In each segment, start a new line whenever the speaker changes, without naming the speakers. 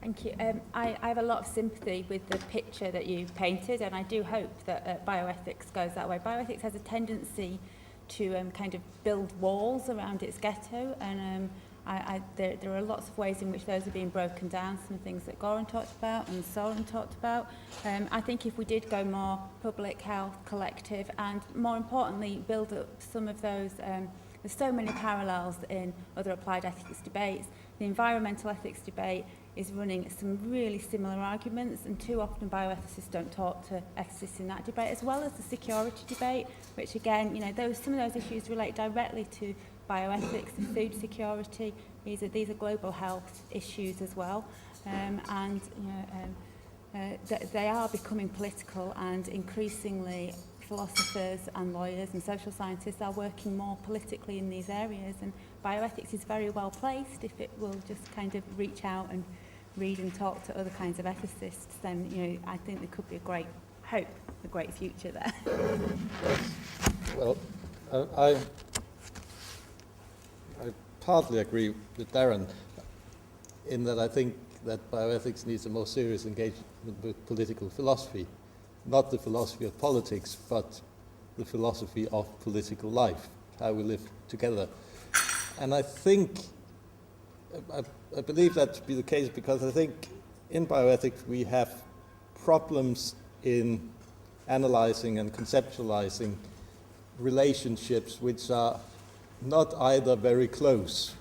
Thank you. I have a lot of sympathy with the picture that you painted, and I do hope that bioethics goes that way. Bioethics has a tendency to kind of build walls around its ghetto, and there are lots of ways in which those are being broken down, some things that Goran talked about and Soren talked about. I think if we did go more public health, collective, and more importantly, build up some of those, there's so many parallels in other applied ethics debates. The environmental ethics debate is running some really similar arguments, and too often bioethicists don't talk to ethicists in that debate, as well as the security debate, which again, you know, some of those issues relate directly to bioethics, the food security. These are global health issues as well, and you know, they are becoming political, and increasingly philosophers and lawyers and social scientists are working more politically in these areas, and bioethics is very well placed if it will just kind of reach out and read and talk to other kinds of ethicists. Then, you know, I think there could be a great future there.
Well, I partly agree with Darren in that I think that bioethics needs a more serious engagement with political philosophy, not the philosophy of politics, but the philosophy of political life, how we live together. And I think, I believe that to be the case because I think in bioethics we have problems in analyzing and conceptualizing relationships which are not either very close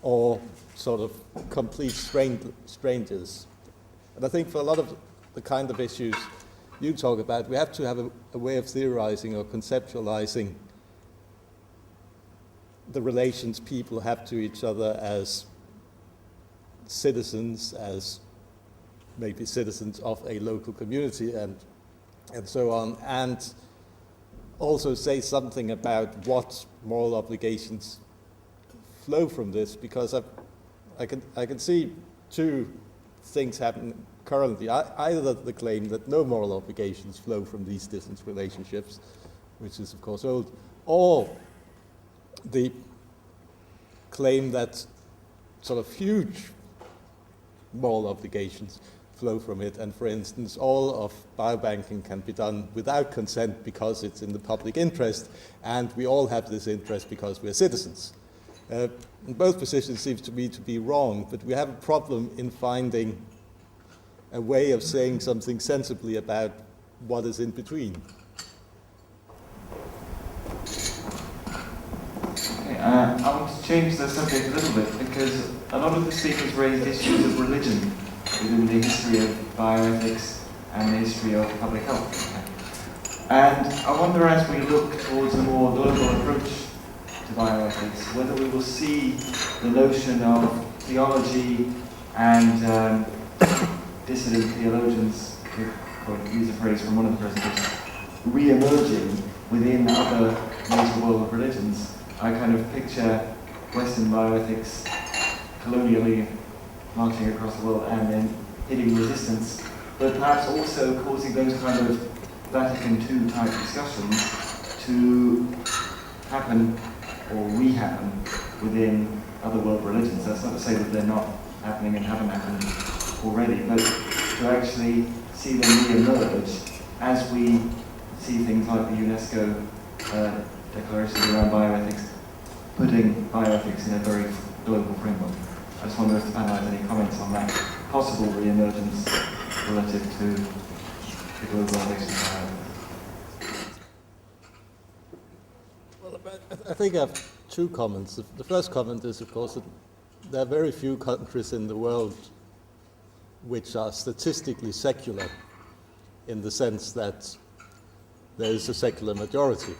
or sort of complete strangers. And I think for a lot of the kind of issues you talk about, we have to have a way of theorizing or conceptualizing the relations people have to each other as citizens, as maybe citizens of a local community, and so on, and also say something about what moral obligations flow from this, because I can see two things happen currently. Either the claim that no moral obligations flow from these distance relationships, which is of course old, or the claim that sort of huge moral obligations flow from it, and for instance, all of biobanking can be done without consent because it's in the public interest, and we all have this interest because we're citizens. Both positions seem to me to be wrong, but we have a problem in finding a way of saying something sensibly about what is in between.
Okay, I want to change the subject a little bit, because a lot of the speakers raised issues of religion within the history of bioethics and the history of public health. And I wonder, as we look towards a more global approach to bioethics, whether we will see the notion of theology and dissident theologians, to use a phrase from one of the presentations, re-emerging within other major world religions. I kind of picture Western bioethics colonially marching across the world and then hitting resistance, but perhaps also causing those kind of Vatican II type discussions to happen or re-happen within other world religions. That's not to say that they're not happening and haven't happened already, but to actually see them re-emerge as we see things like the UNESCO declaration around bioethics, putting bioethics in a very global framework. I just wonder if the panel has any comments on that possible re-emergence relative to the globalization of bioethics.
Well, I think I have two comments. The first comment is, of course, that there are very few countries in the world which are statistically secular in the sense that there is a secular majority.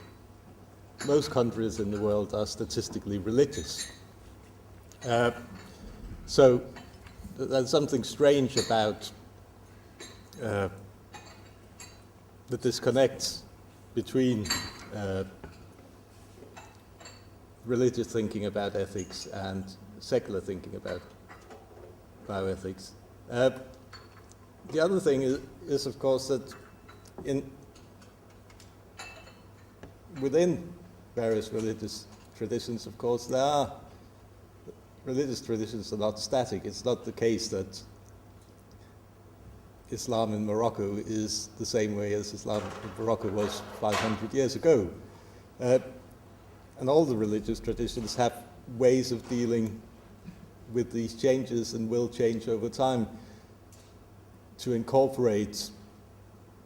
Most countries in the world are statistically religious. So there's something strange about the disconnect between religious thinking about ethics and secular thinking about bioethics. The other thing is, of course, that within various religious traditions, of course, religious traditions are not static. It's not the case that Islam in Morocco is the same way as Islam in Morocco was 500 years ago. And all the religious traditions have ways of dealing with these changes and will change over time to incorporate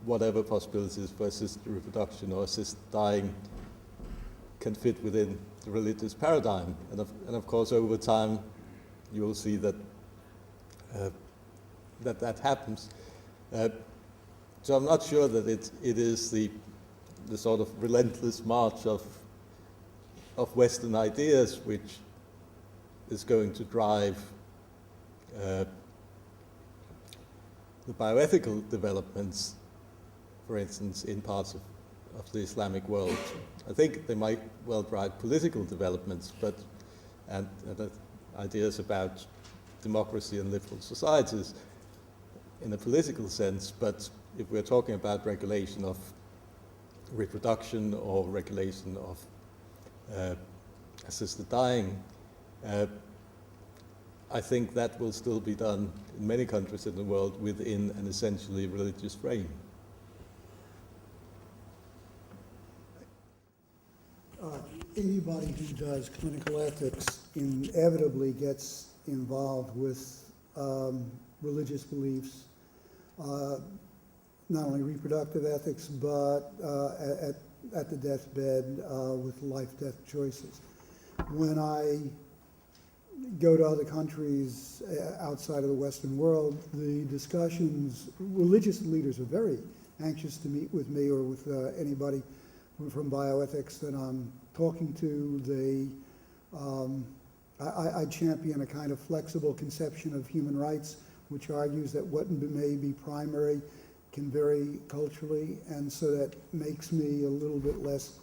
whatever possibilities for assisted reproduction or assisted dying can fit within the religious paradigm. And of course, over time, you will see that that happens. So I'm not sure that it is the sort of relentless march of Western ideas which is going to drive the bioethical developments, for instance, in parts of the Islamic world. I think they might well drive political developments, and ideas about democracy and liberal societies in a political sense, but if we're talking about regulation of reproduction or regulation of assisted dying, I think that will still be done in many countries in the world within an essentially religious frame.
Anybody who does clinical ethics inevitably gets involved with religious beliefs, not only reproductive ethics, but at the deathbed with life-death choices. When I go to other countries outside of the Western world, the discussions, religious leaders are very anxious to meet with me or with anybody from bioethics that I'm talking to. I champion a kind of flexible conception of human rights, which argues that what may be primary can vary culturally, and so that makes me a little bit less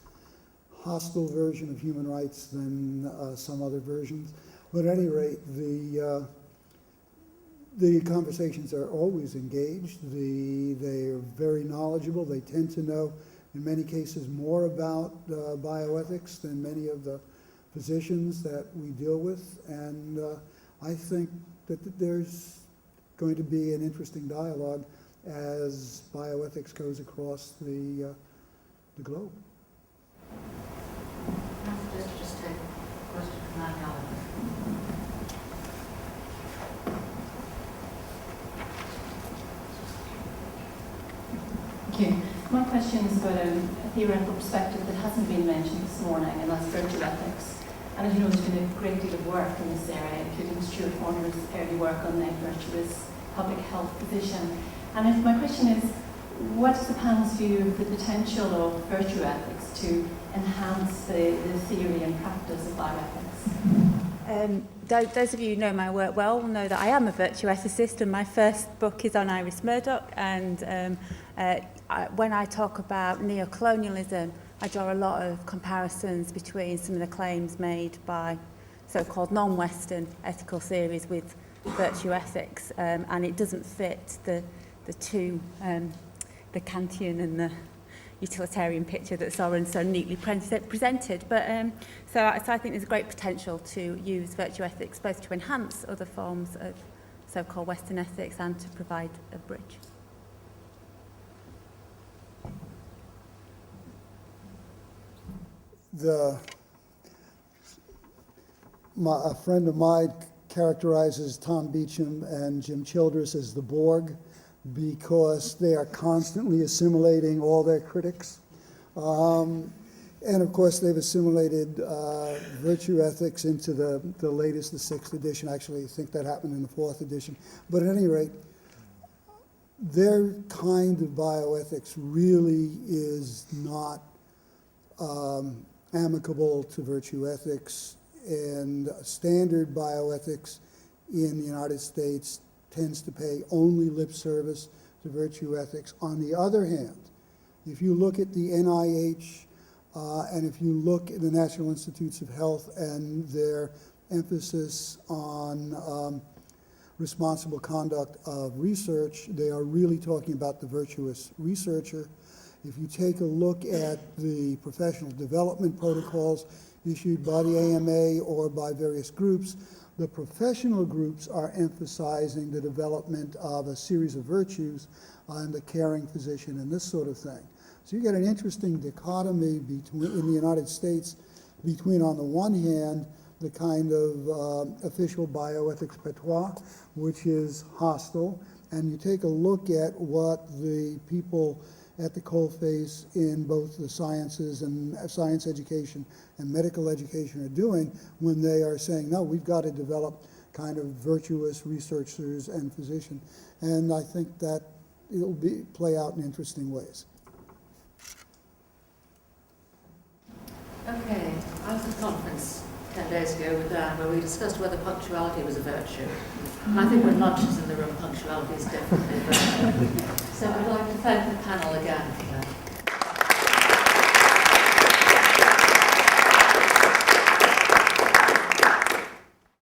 hostile version of human rights than some other versions. But at any rate, the conversations are always engaged. They are very knowledgeable. They tend to know, in many cases, more about bioethics than many of the physicians that we deal with. And I think that there's going to be an interesting dialogue as bioethics goes across the globe.
Let's just take a question from that gentleman. Thank you. My question is about a theoretical perspective that hasn't been mentioned this morning, and that's virtue ethics. And as you know, there's been a great deal of work in this area, including Stuart Horner's early work on the virtuous public health position. And my question is, what is the panel's view of the potential of virtue ethics to enhance the theory and practice of bioethics?
Those of you who know my work well will know that I am a virtue ethicist, and my first book is on Iris Murdoch. And when I talk about neocolonialism, I draw a lot of comparisons between some of the claims made by so-called non-Western ethical theories with virtue ethics, and it doesn't fit the two, the Kantian and the utilitarian picture that Soren so neatly presented. But so I think there's a great potential to use virtue ethics both to enhance other forms of so-called Western ethics and to provide a bridge.
A friend of mine characterizes Tom Beecham and Jim Childress as the Borg because they are constantly assimilating all their critics. And of course, they've assimilated virtue ethics into the latest, the 6th edition. Actually, I think that happened in the 4th edition. But at any rate, their kind of bioethics really is not amicable to virtue ethics, and standard bioethics in the United States tends to pay only lip service to virtue ethics. On the other hand, if you look at the NIH and if you look at the National Institutes of Health and their emphasis on responsible conduct of research, they are really talking about the virtuous researcher. If you take a look at the professional development protocols issued by the AMA or by various groups, The professional groups are emphasizing the development of a series of virtues and the caring physician and this sort of thing. So you get an interesting dichotomy in the United States between, on the one hand, the kind of official bioethics patois, which is hostile, and you take a look at what the people at the coalface in both the sciences and science education and medical education are doing when they are saying, no, we've got to develop kind of virtuous researchers and physicians. And I think that it'll play out in interesting ways.
Okay, I was at a conference 10 days ago with Dan where we discussed whether punctuality was a virtue. And I think when lunch is in the room, punctuality is definitely a virtue. So I'd like to thank the panel again for that.